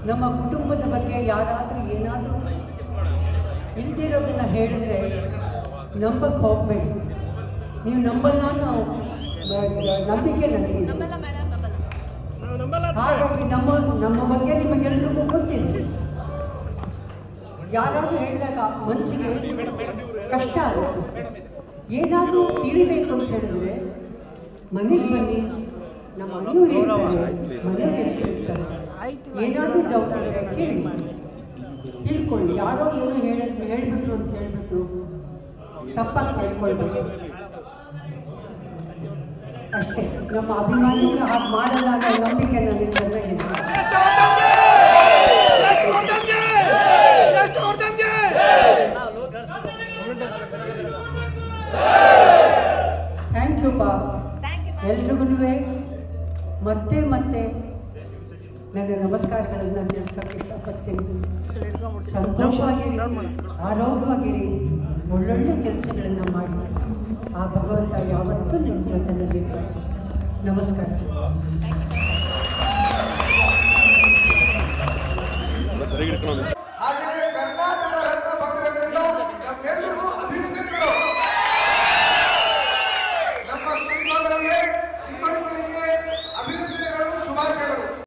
ನಮ್ಮ ಕುಟುಂಬದ ಬಗ್ಗೆ ಯಾರಾದರೂ ಏನಾದರೂ ಇಲ್ದಿರೋದನ್ನು ಹೇಳಿದ್ರೆ ನಂಬಕ್ಕೆ ಹೋಗಬೇಡಿ. ನೀವು ನಂಬಲ್ಲ, ನಾವು ನಂಬಿಕೆ ನನಗೆ. ಹಾಗಾಗಿ ನಮ್ಮ ಬಗ್ಗೆ ನಿಮಗೆಲ್ಲರಿಗೂ ಗೊತ್ತಿದೆ. ಯಾರಾದರೂ ಹೇಳಿದಾಗ ಮನಸ್ಸಿಗೆ ಕಷ್ಟ ಆಗುತ್ತೆ. ಏನಾದರೂ ತಿಳಿಬೇಕು ಅಂತ ಹೇಳಿದ್ರೆ ಮನೆಗೆ ಬನ್ನಿ, ನಮ್ಮ ಮನೆಯವರು ಇರ್ತಾರೆ, ಮನೆಯವರು ಇರ್ತಾರೆ. ಏನಾದರೂ ಡೌಟ್ ಇದ್ದರೆ ಕೇಳಿ ತಿಳ್ಕೊಳ್ಳಿ. ಯಾರೋ ಏನೋ ಹೇಳ್ಬಿಟ್ರು ಅಂತ ಹೇಳ್ಬಿಟ್ಟು ತಪ್ಪಾಗಿ ತಿಳ್ಕೊಳ್ಬೇಕು ಅಷ್ಟೇ. ನಮ್ಮ ಅಭಿಮಾನಿಗಳು ಹಾಗೆ ಮಾಡಲ್ಲ ಅನ್ನೋ ನಂಬಿಕೆ ನನಗೆ ಚೆನ್ನಾಗಿದೆ. ಥ್ಯಾಂಕ್ ಯು ಪಾ. ಎಲ್ರಿಗೂ ಮತ್ತೆ ಮತ್ತೆ ನನ್ನ ನಮಸ್ಕಾರಗಳನ್ನು ತಿಳಿಸೋಕ್ಕೆ ಇಷ್ಟಪಡ್ತೀನಿ. ಸಂತೋಷವಾಗಿರಿ, ಆರೋಗ್ಯವಾಗಿರಿ, ಒಳ್ಳೊಳ್ಳೆ ಕೆಲಸಗಳನ್ನು ಮಾಡಿ ಆ ಭಗವಂತ ಯಾವತ್ತೂ ನಿಮ್ಮ ಜೊತೆಯಲ್ಲಿ. ನಮಸ್ಕಾರ.